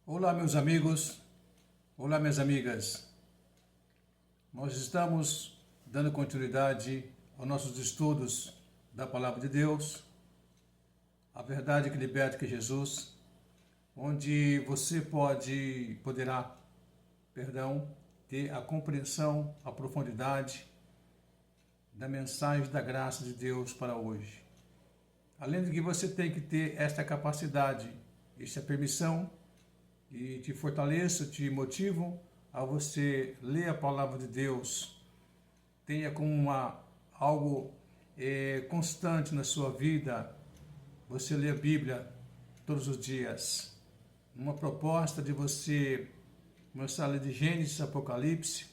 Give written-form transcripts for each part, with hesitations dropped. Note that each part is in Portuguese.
Olá, meus amigos, olá, minhas amigas. Nós estamos dando continuidade aos nossos estudos da Palavra de Deus, a verdade que liberta, que é Jesus, onde você poderá ter a compreensão, a profundidade da mensagem da graça de Deus para hoje. Além de que você tem que ter esta capacidade, esta permissão, e te fortaleço, te motivo a você ler a palavra de Deus. Tenha como algo constante na sua vida, você ler a Bíblia todos os dias. Uma proposta de você começar a ler de Gênesis, Apocalipse,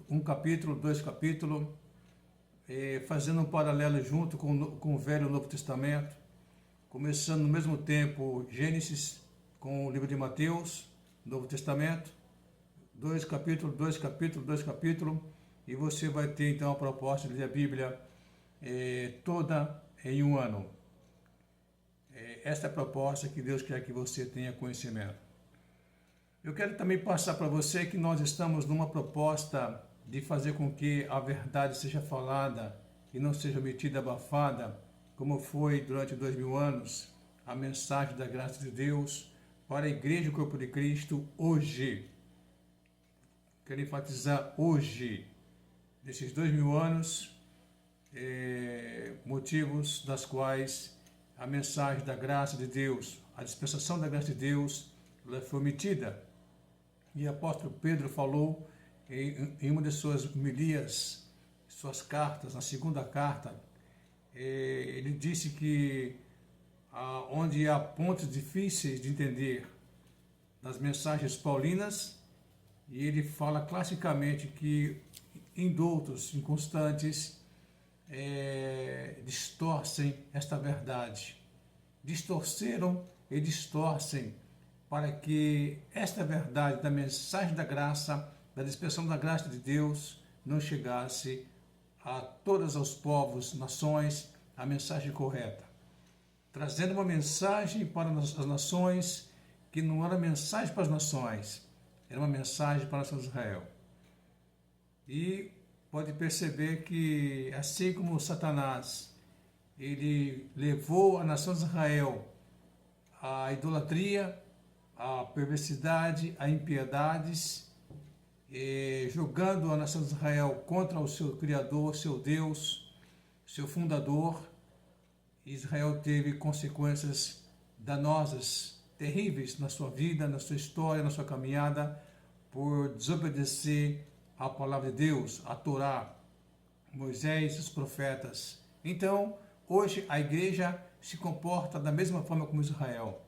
um capítulo, dois capítulos, fazendo um paralelo junto com o Velho e o Novo Testamento, começando no mesmo tempo Gênesis com o livro de Mateus, Novo Testamento, dois capítulos, e você vai ter então a proposta de ler a Bíblia toda em um ano. Esta é a proposta que Deus quer que você tenha conhecimento. Eu quero também passar para você que nós estamos numa proposta de fazer com que a verdade seja falada e não seja metida abafada, como foi durante 2000 anos, a mensagem da graça de Deus para a Igreja e o Corpo de Cristo hoje. Quero enfatizar hoje, nesses 2000 anos, motivos das quais a mensagem da graça de Deus, a dispensação da graça de Deus, ela foi omitida. E o apóstolo Pedro falou em uma de suas homilias, suas cartas, na segunda carta, ele disse que onde há pontos difíceis de entender nas mensagens paulinas, e ele fala classicamente que indoutos, inconstantes, distorcem esta verdade. Distorceram e distorcem para que esta verdade da mensagem da graça, da dispensação da graça de Deus, não chegasse a todos os povos, nações, a mensagem correta. Trazendo uma mensagem para as nações que não era mensagem para as nações, era uma mensagem para a nação de Israel. E pode perceber que, assim como Satanás, ele levou a nação de Israel à idolatria, à perversidade, a impiedades, jogando a nação de Israel contra o seu Criador, seu Deus, seu fundador. Israel teve consequências danosas, terríveis na sua vida, na sua história, na sua caminhada, por desobedecer à palavra de Deus, a Torá, Moisés e os profetas. Então, hoje a igreja se comporta da mesma forma como Israel.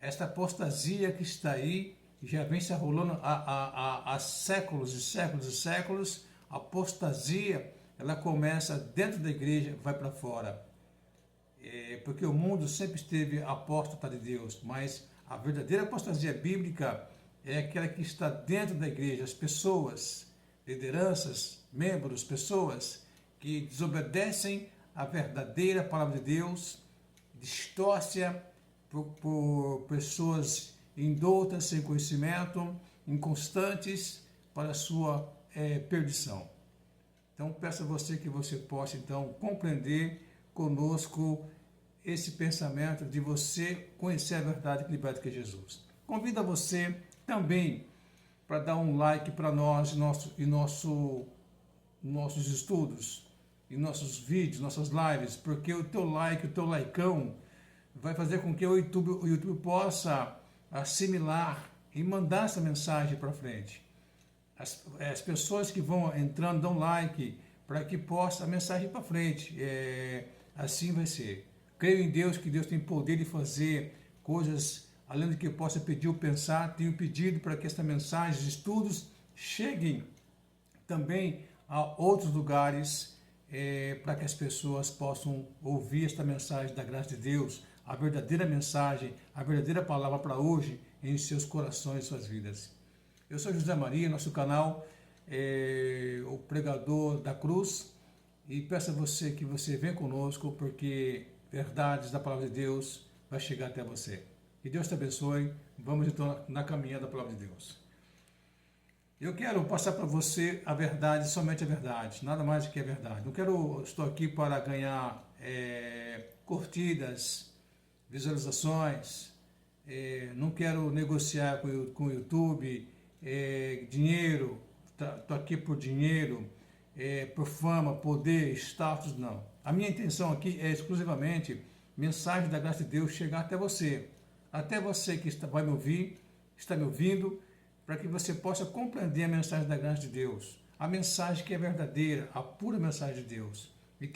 Esta apostasia que está aí, já vem se arrolando há séculos e séculos e séculos, a apostasia, ela começa dentro da igreja, vai para fora. Porque o mundo sempre esteve apóstata de Deus, mas a verdadeira apostasia bíblica é aquela que está dentro da igreja, as pessoas, lideranças, membros, pessoas que desobedecem à verdadeira palavra de Deus, distorcem por pessoas indoutas, sem conhecimento, inconstantes, para a sua perdição. Então, peço a você que você possa, então, compreender conosco esse pensamento de você conhecer a verdade que liberta, que é Jesus. Convido a você também para dar um like para nós e nossos estudos, e nossos vídeos, nossas lives, porque o teu like, o teu likeão, vai fazer com que o YouTube possa assimilar e mandar essa mensagem para frente. As pessoas que vão entrando dão like para que possa a mensagem ir para frente. Assim vai ser. Creio em Deus, que Deus tem poder de fazer coisas além do que eu possa pedir ou pensar. Tenho pedido para que esta mensagem, os estudos, cheguem também a outros lugares, para que as pessoas possam ouvir esta mensagem da graça de Deus, a verdadeira mensagem, a verdadeira palavra para hoje em seus corações e suas vidas. Eu sou José Maria, nosso canal o Pregador da Cruz, e peço a você que você venha conosco, porque verdades da palavra de Deus vai chegar até você. Que Deus te abençoe. Vamos então na caminhada da palavra de Deus. Eu quero passar para você a verdade, somente a verdade, nada mais do que a verdade. Estou aqui para ganhar curtidas, visualizações, não quero negociar com o YouTube, dinheiro, estou aqui por dinheiro, por fama, poder, status, não. A minha intenção aqui é exclusivamente mensagem da graça de Deus chegar até você que vai me ouvir, está me ouvindo, para que você possa compreender a mensagem da graça de Deus, a mensagem que é verdadeira, a pura mensagem de Deus. E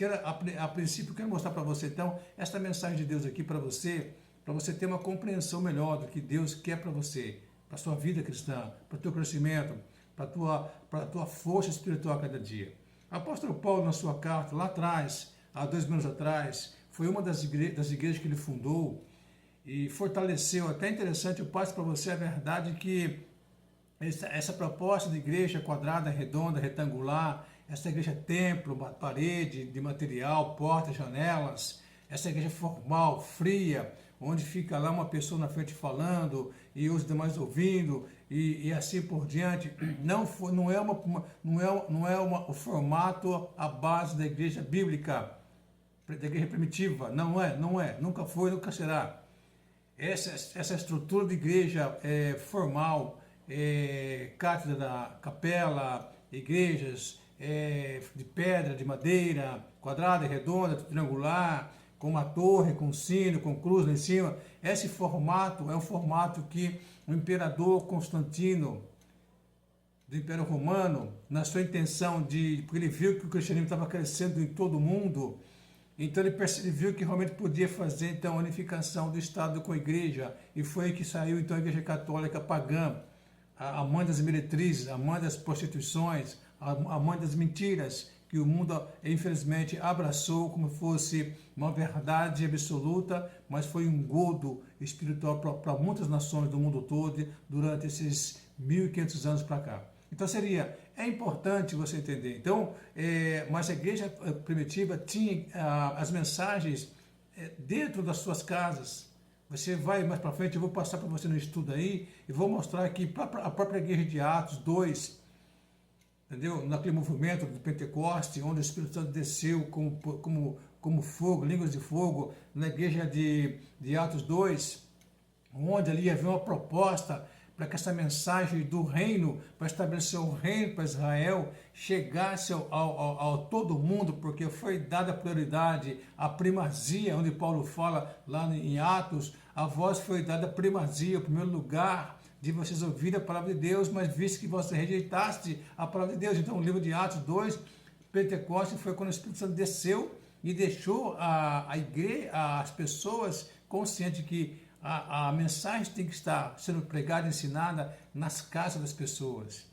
a princípio, quero mostrar para você, então, esta mensagem de Deus aqui para você ter uma compreensão melhor do que Deus quer para você, para a sua vida cristã, para o teu crescimento, para a tua força espiritual a cada dia. O apóstolo Paulo, na sua carta, lá atrás, há 2000 anos atrás, foi uma das igrejas que ele fundou e fortaleceu. Até interessante, eu passo para você a verdade que essa proposta de igreja quadrada, redonda, retangular, essa igreja templo, parede de material, portas, janelas, essa igreja formal, fria, onde fica lá uma pessoa na frente falando e os demais ouvindo e assim por diante, não é o formato, a base da igreja bíblica, da igreja primitiva, não é, nunca foi, nunca será. Essa estrutura de igreja formal, cátedra, capela, igrejas de pedra, de madeira, quadrada, redonda, triangular, com uma torre, com sino, com cruz lá em cima. Esse formato é um formato que o imperador Constantino, do Império Romano, na sua intenção porque ele viu que o cristianismo estava crescendo em todo o mundo, então ele viu que realmente podia fazer então a unificação do Estado com a igreja, e foi aí que saiu então a Igreja Católica pagã, a mãe das meretrizes, a mãe das prostituições, a mãe das mentiras, que o mundo, infelizmente, abraçou como fosse uma verdade absoluta, mas foi um godo espiritual para muitas nações do mundo todo durante esses 1500 anos para cá. Então é importante você entender. Então, mas a igreja primitiva tinha as mensagens dentro das suas casas. Você vai mais para frente, eu vou passar para você no estudo aí, e vou mostrar aqui a própria igreja de Atos 2, entendeu? Naquele movimento do Pentecoste, onde o Espírito Santo desceu como fogo, línguas de fogo, na igreja de Atos 2, onde ali havia uma proposta para que essa mensagem do reino, para estabelecer o reino para Israel, chegasse ao todo mundo, porque foi dada prioridade, a primazia, onde Paulo fala lá em Atos, a vós foi dada primazia, o primeiro lugar de vocês ouvirem a palavra de Deus, mas visto que você rejeitaste a palavra de Deus. Então, o livro de Atos 2, Pentecostes, foi quando o Espírito Santo desceu e deixou a igreja, as pessoas conscientes que a mensagem tem que estar sendo pregada, ensinada nas casas das pessoas.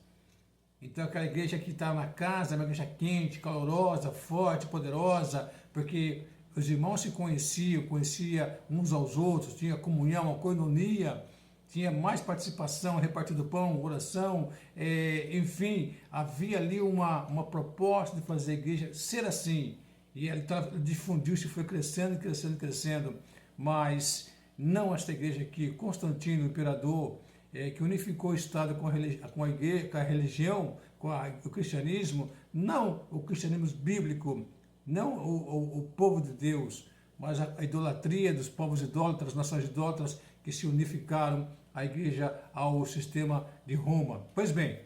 Então, aquela igreja que está na casa, é uma igreja quente, calorosa, forte, poderosa, porque os irmãos se conheciam uns aos outros, tinha comunhão, uma koinonia, tinha mais participação, repartido pão, oração, enfim, havia ali uma proposta de fazer a igreja ser assim. E ela difundiu-se, foi crescendo, crescendo, crescendo, mas não esta igreja aqui, Constantino, o imperador, que unificou o Estado com a igreja, com a religião, com o cristianismo, não o cristianismo bíblico, não o povo de Deus, mas a idolatria dos povos idólatras, nações idólatras que se unificaram a igreja ao sistema de Roma. Pois bem,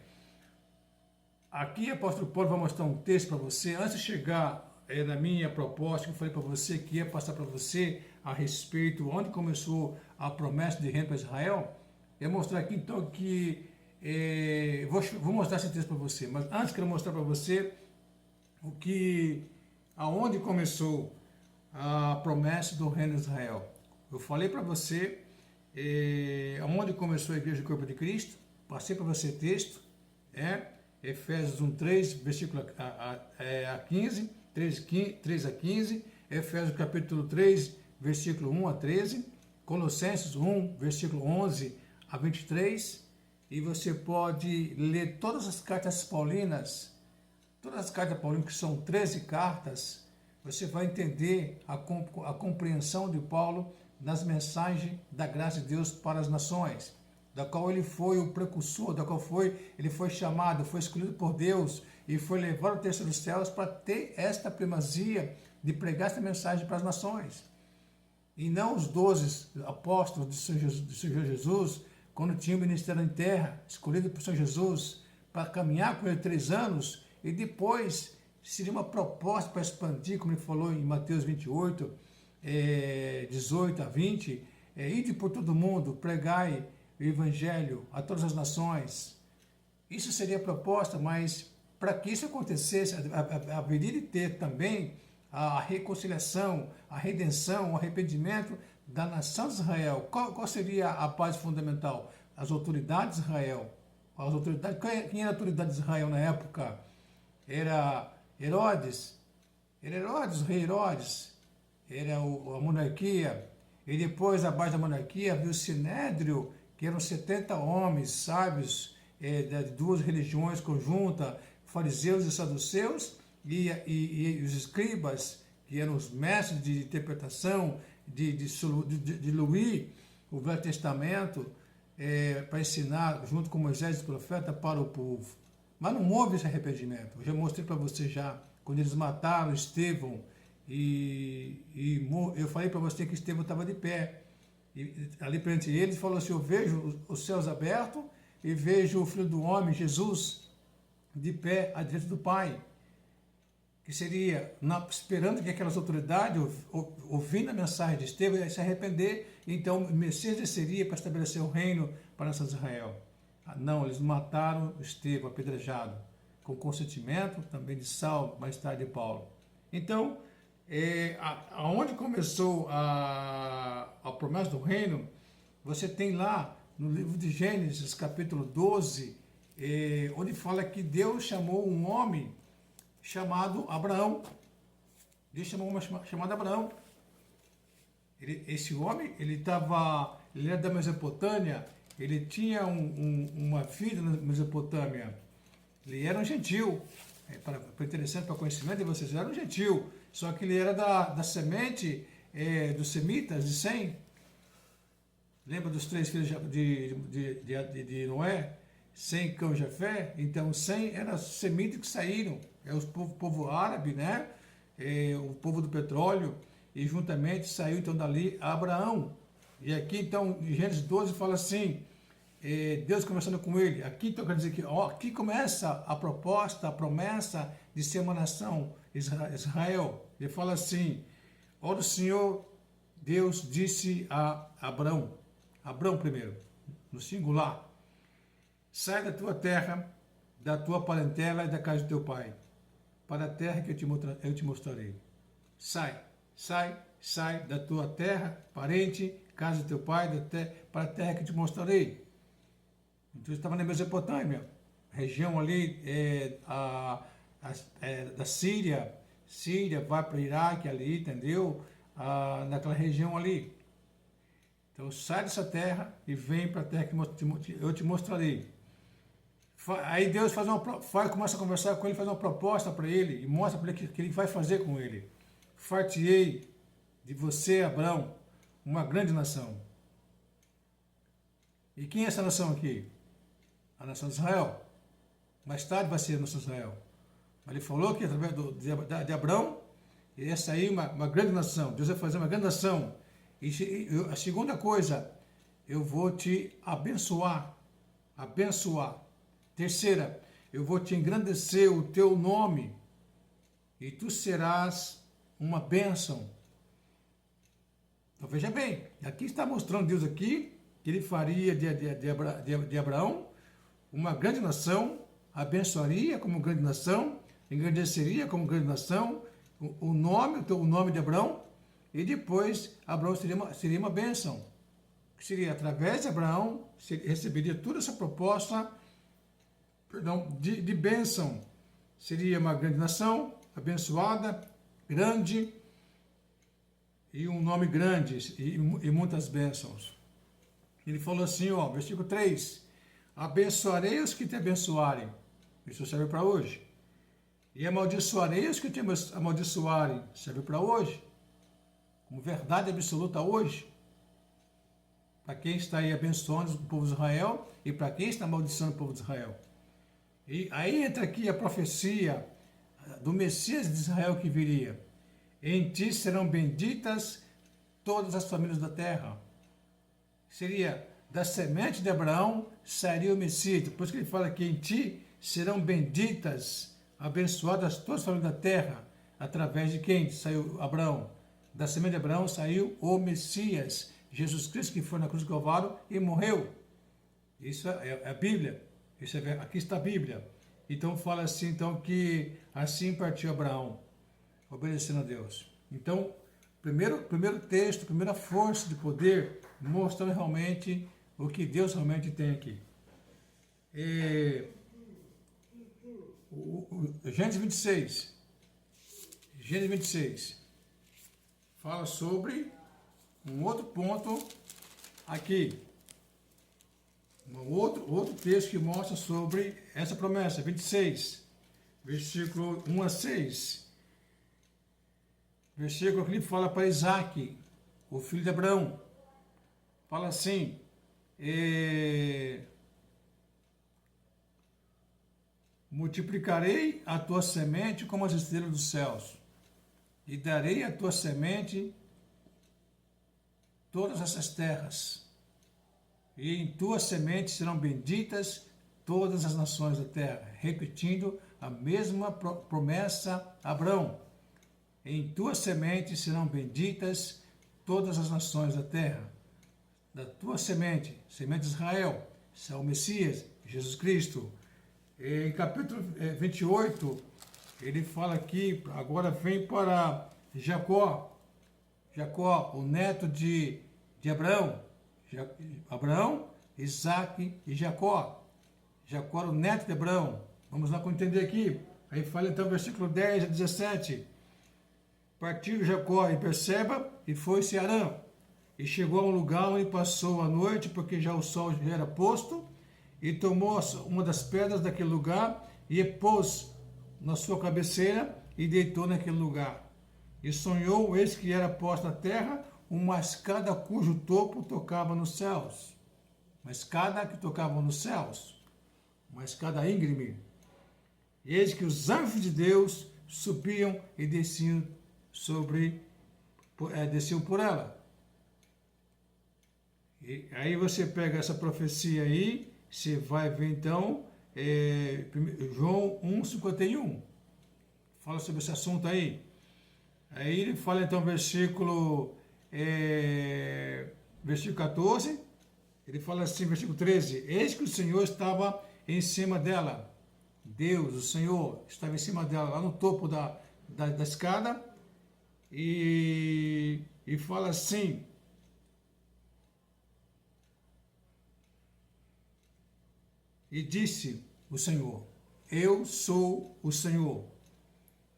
aqui o apóstolo Paulo vai mostrar um texto para você, antes de chegar na minha proposta, que eu falei para você, que ia passar para você a respeito onde começou a promessa de reino para Israel. Eu vou mostrar aqui então que vou mostrar esse texto para você, mas antes quero mostrar para você aonde começou a promessa do reino de Israel. Eu falei para você aonde começou a igreja do corpo de Cristo, passei para você texto, Efésios 1:3, versículo a 15, 3 a 15, Efésios capítulo 3, versículo 1 a 13, Colossenses 1, versículo 11 a 23, e você pode ler todas as cartas paulinas, que são 13 cartas, você vai entender a compreensão de Paulo nas mensagens da graça de Deus para as nações, da qual ele foi o precursor, ele foi chamado, foi escolhido por Deus e foi levado ao terceiro dos céus para ter esta primazia de pregar esta mensagem para as nações. E não os 12 apóstolos de Senhor Jesus, quando tinham o ministério em terra, escolhido por Senhor Jesus, para caminhar com ele 3 anos, e depois seria uma proposta para expandir, como ele falou em Mateus 28, 18 a 20, ide por todo mundo, pregai o evangelho a todas as nações. Isso seria a proposta, mas para que isso acontecesse, haveria de ter também a reconciliação, a redenção, o arrependimento da nação de Israel. Qual seria a base fundamental? As autoridades de Israel. Quem era a autoridade de Israel na época? Era Herodes, o rei Herodes, era a monarquia, e depois, abaixo da monarquia, havia o Sinédrio, que eram 70 homens sábios de 2 religiões conjuntas, fariseus e saduceus, e os escribas, que eram os mestres de interpretação, de Luís, o Velho Testamento, para ensinar, junto com Moisés e o profeta, para o povo. Mas não houve esse arrependimento. Eu já mostrei para você já, quando eles mataram Estevão, eu falei para você que Estevão estava de pé. E ali perante eles, falou assim, eu vejo os céus abertos e vejo o Filho do Homem, Jesus, de pé à direita do Pai. Que seria esperando que aquelas autoridades, ouvindo a mensagem de Estevão, ia se arrepender, então o Messias desceria para estabelecer o reino para a nação de Israel. Não, eles mataram Estevão, apedrejado, com consentimento também de Saulo, mais tarde de Paulo. Então, aonde começou a promessa do reino, você tem lá no livro de Gênesis, capítulo 12, onde fala que Deus chamou um homem chamado Abraão. Deus chamou um homem chamado Abraão. Esse homem, ele era da Mesopotâmia, ele tinha uma filha na Mesopotâmia. Ele era um gentil. Interessante para conhecimento de vocês, ele era um gentil. Só que ele era da semente dos semitas de Sem. Lembra dos 3 filhos de Noé? Sem, Cão e Jafé? Então, Sem era os semitas que saíram. É o povo árabe, né? O povo do petróleo. E juntamente saiu então dali Abraão. E aqui então, em Gênesis 12 fala assim, Deus conversando com ele. Aqui então quer dizer que aqui começa a proposta, a promessa de ser uma nação, Israel. Ele fala assim, ora o Senhor Deus disse a Abraão primeiro, no singular, sai da tua terra, da tua parentela e da casa do teu pai, para a terra que eu te mostrarei. Sai da tua terra, parente, casa do teu pai, para a terra que eu te mostrarei. Então ele estava na Mesopotâmia, região ali da Síria, vai para o Iraque ali, entendeu? Naquela região ali. Então sai dessa terra e vem para a terra que eu te mostrarei. Aí Deus começa a conversar com ele, faz uma proposta para ele e mostra para ele o que ele vai fazer com ele. Far-te-ei de você, Abraão, uma grande nação. E quem é essa nação aqui? A nação de Israel. Mais tarde vai ser a nação de Israel. Mas ele falou que através de Abraão ia sair uma grande nação. Deus vai fazer uma grande nação. E a segunda coisa, eu vou te abençoar. Terceira, eu vou te engrandecer o teu nome e tu serás uma bênção. Então veja bem, aqui está mostrando Deus aqui que ele faria de Abraão uma grande nação, abençoaria como grande nação, engrandeceria como grande nação, o nome de Abraão, e depois Abraão seria uma bênção. Que seria através de Abraão, receberia toda essa proposta, de bênção. Seria uma grande nação, abençoada, grande, e um nome grande, e muitas bênçãos. Ele falou assim, versículo 3, abençoarei os que te abençoarem. Isso serve para hoje. E amaldiçoarei os que te amaldiçoarem. Serve para hoje. Como verdade absoluta hoje. Para quem está aí abençoando o povo de Israel e para quem está amaldiçoando o povo de Israel. E aí entra aqui a profecia do Messias de Israel que viria. Em ti serão benditas todas as famílias da terra. Seria da semente de Abraão sairia o Messias. Depois que ele fala que em ti serão benditas, abençoadas todas as famílias da terra. Através de quem saiu Abraão? Da semente de Abraão saiu o Messias, Jesus Cristo, que foi na cruz do Calvário e morreu. Isso é a Bíblia. Aqui está a Bíblia. Então fala assim, então, que assim partiu Abraão, obedecendo a Deus. Então, primeiro texto, primeira força de poder, mostrando realmente o que Deus realmente tem aqui. Gênesis 26. Gênesis 26. Fala sobre um outro ponto aqui. Outro texto que mostra sobre essa promessa. 26. Versículo 1 a 6. Versículo que ele fala para Isaac, o filho de Abraão. Fala assim, multiplicarei a tua semente como as estrelas dos céus, e darei à tua semente todas essas terras, e em tua semente serão benditas todas as nações da terra. Repetindo a mesma promessa a Abraão. Em tua semente serão benditas todas as nações da terra. Da tua semente, semente de Israel, é o Messias, Jesus Cristo. Em capítulo 28, ele fala aqui, agora vem para Jacó, o neto de Abraão. Abraão, Isaac e Jacó. Jacó era o neto de Abraão. Vamos lá entender aqui. Aí fala então versículo 10 a 17. Partiu Jacó em Berseba e foi-se a Harã. E chegou a um lugar onde passou a noite, porque já o sol já era posto, e tomou uma das pedras daquele lugar e pôs na sua cabeceira e deitou naquele lugar. E sonhou, eis que era posta na terra uma escada cujo topo tocava nos céus. Uma escada que tocava nos céus. Uma escada íngreme. E eis que os anjos de Deus subiam e desciam desciam por ela. E aí você pega essa profecia aí, você vai ver então João 1,51. Fala sobre esse assunto aí. Aí ele fala então versículo 14, ele fala assim, versículo 13, eis que o Senhor estava em cima dela. Deus, o Senhor, estava em cima dela, lá no topo da escada, e fala assim, e disse o Senhor, eu sou o Senhor,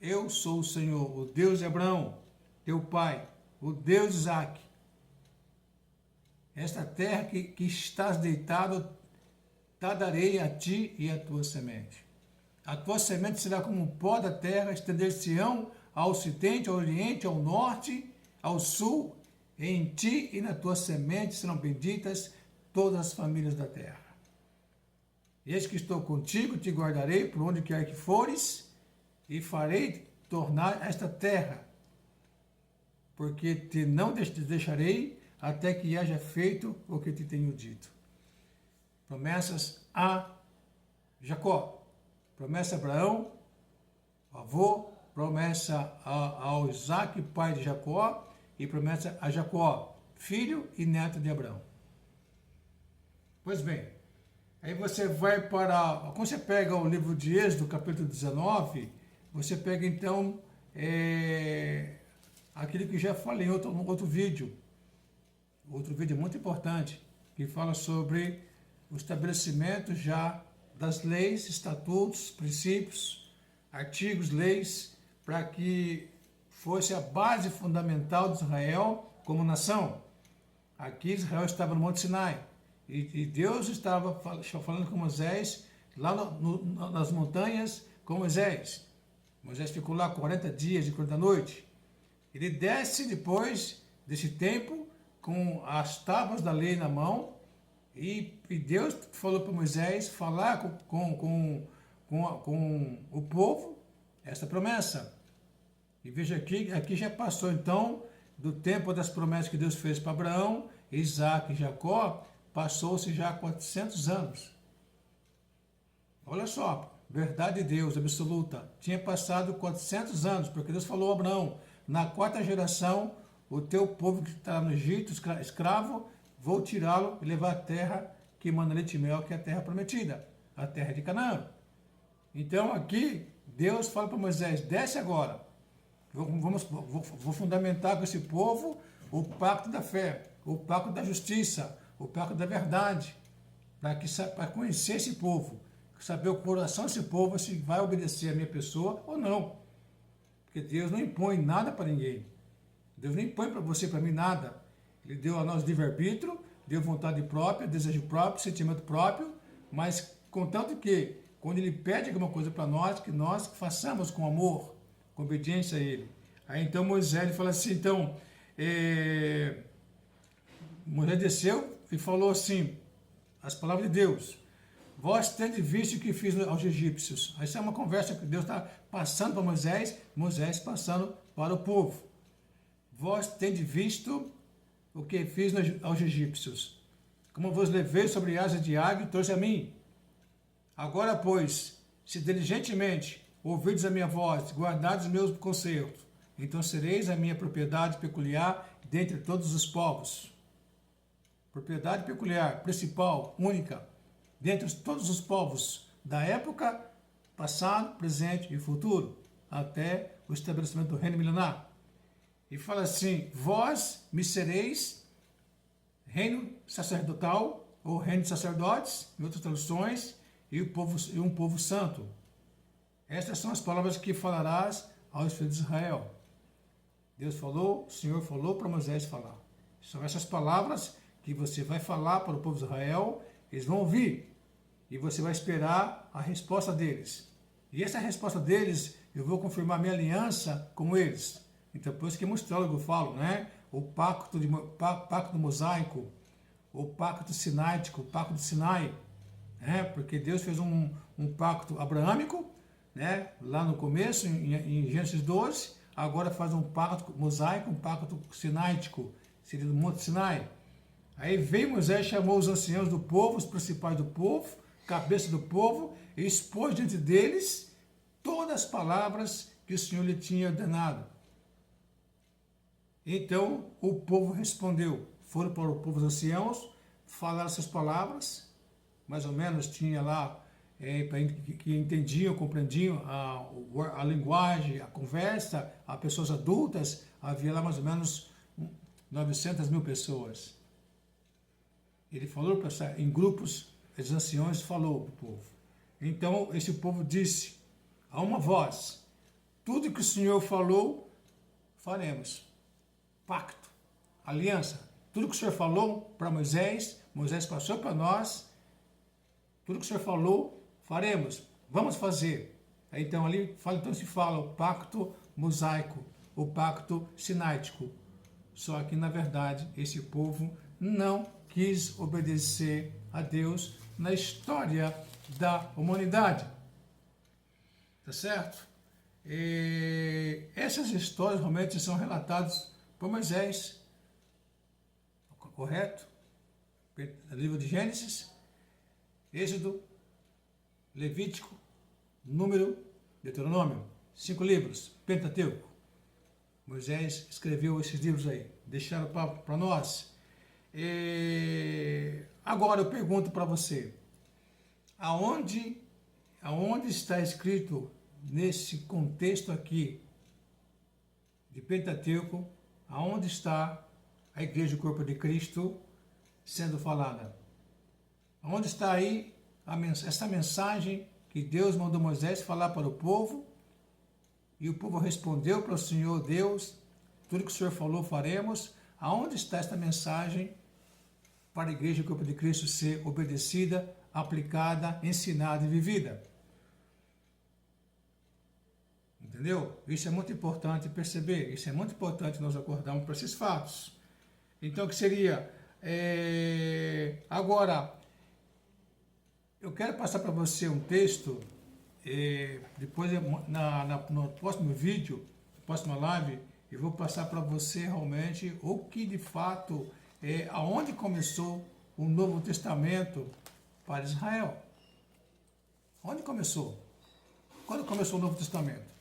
o Deus de Abraão, teu pai, o Deus de Isaac. Esta terra que estás deitado, darei a ti e a tua semente. A tua semente será como o pó da terra, estender-se-ão ao ocidente, ao oriente, ao norte, ao sul. Em ti e na tua semente serão benditas todas as famílias da terra. Eis que estou contigo, te guardarei por onde quer que fores, e farei tornar esta terra, porque te não deixarei até que haja feito o que te tenho dito. Promessas a Jacó, promessa a Abraão, avô, promessa ao Isaac, pai de Jacó, e promessa a Jacó, filho e neto de Abraão. Pois bem, aí você vai para, quando você pega o livro de Êxodo, capítulo 19, você pega então aquilo que já falei em outro vídeo. Outro vídeo muito importante, que fala sobre o estabelecimento já das leis, estatutos, princípios, artigos, leis, para que fosse a base fundamental de Israel como nação. Aqui Israel estava no Monte Sinai, e Deus estava falando com Moisés lá nas montanhas com Moisés. Moisés ficou lá 40 dias e 40 noites. Ele desce depois desse tempo com as tábuas da lei na mão, e Deus falou para Moisés falar com o povo essa promessa. E veja aqui já passou então do tempo das promessas que Deus fez para Abraão, Isaac e Jacó, passou-se já 400 anos. Olha só, verdade de Deus absoluta. Tinha passado 400 anos, porque Deus falou a Abraão, na 4ª geração, o teu povo que está no Egito, escravo, vou tirá-lo e levar a terra que manda leite e mel, que é a terra prometida, a terra de Canaã. Então aqui, Deus fala para Moisés, desce agora. Vou fundamentar com esse povo o pacto da fé, o pacto da justiça, o pacto da verdade, para conhecer esse povo, saber o coração desse povo, se vai obedecer a minha pessoa ou não. Porque Deus não impõe nada para ninguém. Deus não impõe para você, para mim, nada. Ele deu a nós livre-arbítrio, deu vontade própria, desejo próprio, sentimento próprio, mas contanto que, quando Ele pede alguma coisa para nós, que nós façamos com amor, com obediência a Ele. Aí então Moisés, ele fala assim, então, Moisés desceu e falou assim, as palavras de Deus, vós tendes visto o que fiz aos egípcios. Essa é uma conversa que Deus está passando para Moisés, Moisés passando para o povo. Vós tendes visto o que fiz aos egípcios, como vos levei sobre asas de águia e trouxe a mim. Agora, pois, se diligentemente ouvirdes a minha voz, guardardes os meus conselhos, então sereis a minha propriedade peculiar dentre todos os povos. Propriedade peculiar, principal, única, dentre todos os povos da época, passado, presente e futuro, até o estabelecimento do reino milenar. E fala assim, vós me sereis reino sacerdotal, ou reino de sacerdotes, em outras traduções, e um povo santo. Estas são as palavras que falarás aos filhos de Israel. Deus falou, o Senhor falou para Moisés falar. São essas palavras que você vai falar para o povo de Israel, eles vão ouvir, e você vai esperar a resposta deles. E essa resposta deles, eu vou confirmar minha aliança com eles. Então, por isso que é mostrável que eu falo, né? O pacto mosaico, o pacto sinaítico, o pacto de Sinai, né? Porque Deus fez um pacto abraâmico, né? Lá no começo, em Gênesis 12, agora faz um pacto mosaico, um pacto sinaítico, seria do Monte Sinai. Aí veio Moisés, chamou os anciãos do povo, os principais do povo, cabeça do povo, e expôs diante deles todas as palavras que o Senhor lhe tinha ordenado. Então o povo respondeu, foram para o povo dos anciãos, falaram essas palavras, mais ou menos tinha lá, que entendiam, compreendiam a linguagem, a conversa, a pessoas adultas, havia lá mais ou menos 900 mil pessoas. Ele falou em grupos, os anciões falou para o povo. Então esse povo disse a uma voz, tudo que o Senhor falou, faremos. Pacto, aliança, tudo que o Senhor falou para Moisés, Moisés passou para nós, tudo que o Senhor falou, faremos, vamos fazer. Então ali se fala o pacto mosaico, o pacto sinaítico. Só que na verdade esse povo não quis obedecer a Deus na história da humanidade. Tá certo? E essas histórias realmente são relatadas por Moisés, correto? Livro de Gênesis, Êxodo, Levítico, Número, Deuteronômio, 5 livros, Pentateuco. Moisés escreveu esses livros aí, deixaram para nós. Agora eu pergunto para você, aonde está escrito nesse contexto aqui de Pentateuco, aonde está a Igreja do Corpo de Cristo sendo falada? Aonde está aí essa mensagem que Deus mandou Moisés falar para o povo, e o povo respondeu para o Senhor Deus, tudo que o Senhor falou faremos. Aonde está esta mensagem para a Igreja do Corpo de Cristo ser obedecida, aplicada, ensinada e vivida? Entendeu? Isso é muito importante perceber, isso é muito importante nós acordarmos para esses fatos. Então, que seria... Agora, eu quero passar para você um texto, depois no próximo vídeo, na próxima live, eu vou passar para você realmente o que de fato, aonde começou o Novo Testamento para Israel. Onde começou? Quando começou o Novo Testamento?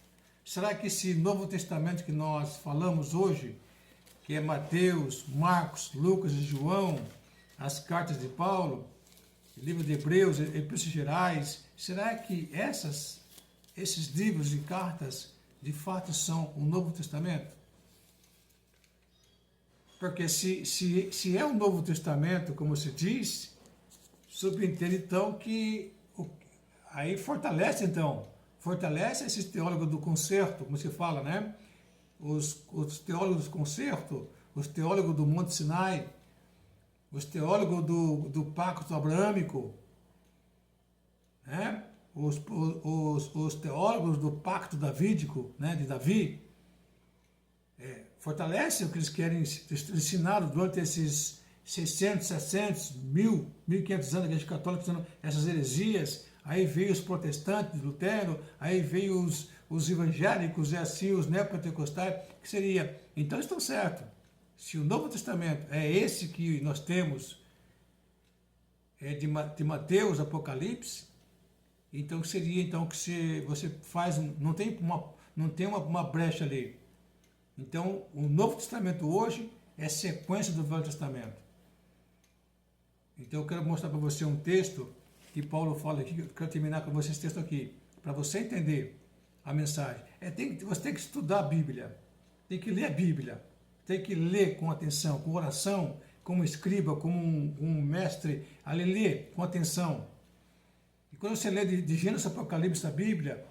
Será que esse Novo Testamento que nós falamos hoje, que é Mateus, Marcos, Lucas e João, as cartas de Paulo, o livro de Hebreus, Epístolas Gerais, será que esses livros e cartas de fato são o Novo Testamento? Porque se é o Novo Testamento, como se diz, subentende então que aí fortalece esses teólogos do concerto, como se fala, né? Os teólogos do concerto, os teólogos do Monte Sinai, os teólogos do pacto abraâmico, né? Os teólogos do pacto davídico, né? De Davi, fortalece o que eles querem ensinar durante esses 600, 700, 1000, 1500 anos da Igreja Católica, sendo essas heresias. Aí veio os protestantes, Lutero, aí veio os evangélicos e assim os neopentecostais, que seria. Então estão certos. Se o Novo Testamento é esse que nós temos, de Mateus, Apocalipse, então seria então que se você faz, não tem uma brecha ali. Então o Novo Testamento hoje é sequência do Velho Testamento. Então eu quero mostrar para você um texto que Paulo fala aqui, eu quero terminar com você esse texto aqui, para você entender a mensagem. Você tem que estudar a Bíblia, tem que ler a Bíblia, tem que ler com atenção, com oração, como escriba, como um mestre, ali ler com atenção. E quando você lê de Gênesis, Apocalipse da Bíblia,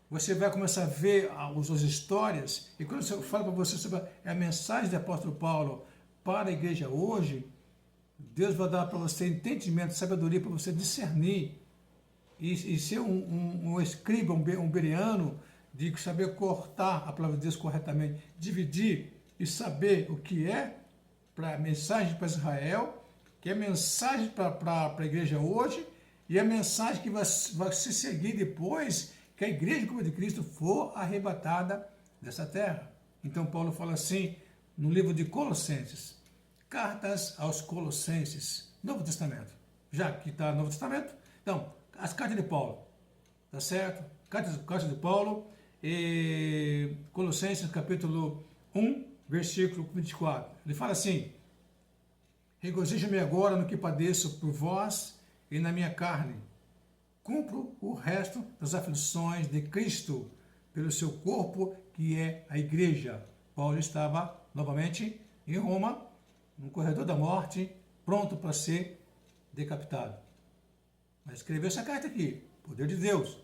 você vai começar a ver as histórias, e quando eu falo para você sobre a mensagem do apóstolo Paulo para a igreja hoje, Deus vai dar para você entendimento, sabedoria para você discernir e ser um escriba, um bereano, de saber cortar a palavra de Deus corretamente, dividir e saber o que é para a mensagem para Israel, que é a mensagem para a igreja hoje, e a mensagem que vai se seguir depois que a igreja como de Cristo for arrebatada dessa terra. Então Paulo fala assim no livro de Colossenses, cartas aos Colossenses, Novo Testamento. Já que está no Novo Testamento, então, as cartas de Paulo, tá certo? Cartas de Paulo, Colossenses capítulo 1, versículo 24. Ele fala assim: regozijo-me agora no que padeço por vós e na minha carne. Cumpro o resto das aflições de Cristo pelo seu corpo, que é a igreja. Paulo estava novamente em Roma, no corredor da morte, pronto para ser decapitado. Mas escreveu essa carta aqui, poder de Deus.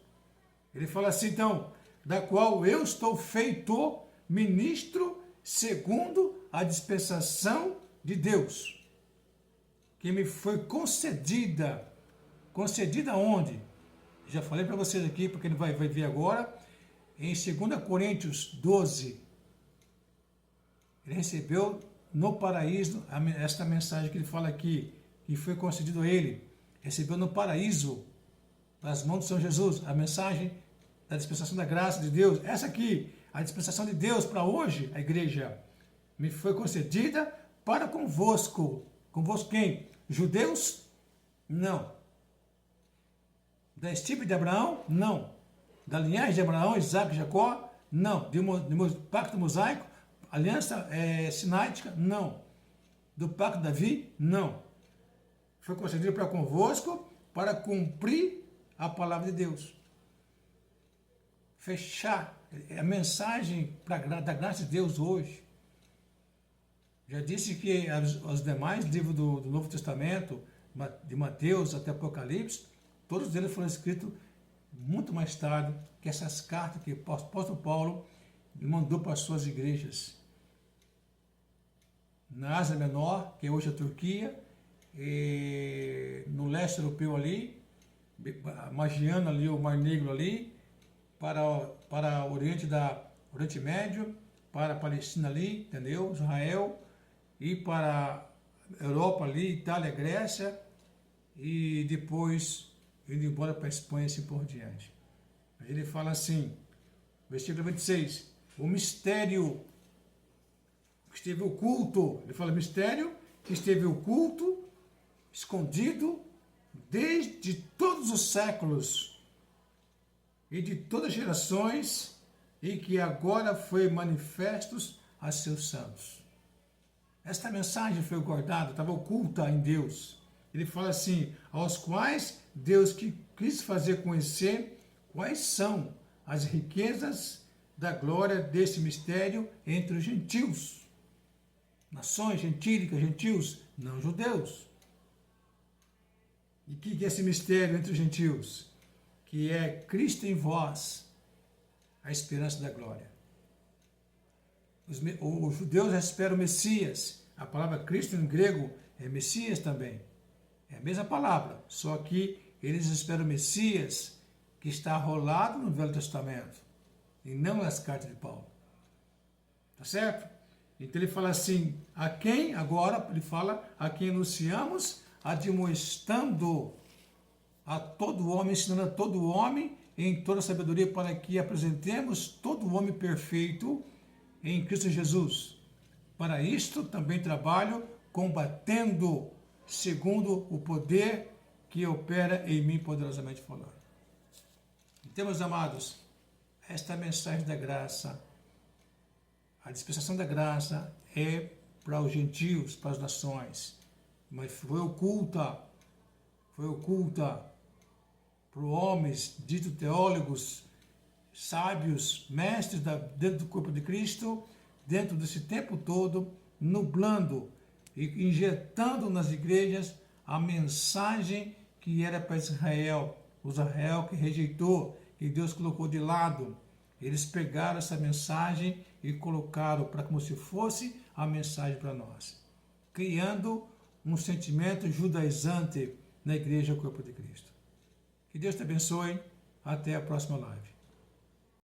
Ele fala assim, então, da qual eu estou feito ministro segundo a dispensação de Deus, que me foi concedida. Concedida onde? Já falei para vocês aqui, porque ele vai ver agora, em 2 Coríntios 12. Ele recebeu no paraíso esta mensagem que ele fala aqui, que foi concedido a ele. Recebeu no paraíso, nas mãos de São Jesus, a mensagem da dispensação da graça de Deus. Essa aqui, a dispensação de Deus para hoje, a igreja, me foi concedida para convosco. Convosco quem? Judeus? Não. Da estirpe de Abraão? Não. Da linhagem de Abraão, Isaac e Jacó? Não. Do pacto mosaico? Aliança sináitica? Não. Do pacto de Davi? Não. Foi concedido para convosco para cumprir a palavra de Deus. Fechar a mensagem da graça de Deus hoje. Já disse que os demais livros do Novo Testamento, de Mateus até Apocalipse, todos eles foram escritos muito mais tarde que essas cartas que o apóstolo Paulo mandou para as suas igrejas. Na Ásia Menor, que é hoje a Turquia, no leste europeu ali, magiando ali o Mar Negro ali, para o Oriente Médio, para a Palestina ali, entendeu? Israel, ir para a Europa ali, Itália, Grécia, e depois indo embora para a Espanha e assim por diante. Mas ele fala assim, versículo 26, o mistério que esteve oculto, ele fala mistério que esteve oculto, escondido, desde todos os séculos e de todas as gerações, e que agora foi manifestos a seus santos. Esta mensagem foi guardada, estava oculta em Deus. Ele fala assim, aos quais Deus quis fazer conhecer quais são as riquezas da glória desse mistério entre os gentios. Nações gentílicas, gentios, não judeus. E o que é esse mistério entre os gentios? Que é Cristo em vós, a esperança da glória. Os judeus esperam o Messias. A palavra Cristo em grego é Messias também. É a mesma palavra, só que eles esperam o Messias que está rolado no Velho Testamento e não nas cartas de Paulo. Tá certo? Então ele fala assim, a quem, agora ele fala, a quem anunciamos, admoestando a todo homem, ensinando a todo homem em toda sabedoria, para que apresentemos todo homem perfeito em Cristo Jesus. Para isto também trabalho, combatendo segundo o poder que opera em mim poderosamente falando. Então, meus amados, esta mensagem da graça, a dispensação da graça é para os gentios, para as nações, mas foi oculta para homens, ditos teólogos, sábios, mestres dentro do corpo de Cristo, dentro desse tempo todo, nublando e injetando nas igrejas a mensagem que era para Israel, o Israel que rejeitou, que Deus colocou de lado. Eles pegaram essa mensagem e colocaram para como se fosse a mensagem para nós, criando um sentimento judaizante na igreja, o corpo de Cristo. Que Deus te abençoe. Até a próxima live.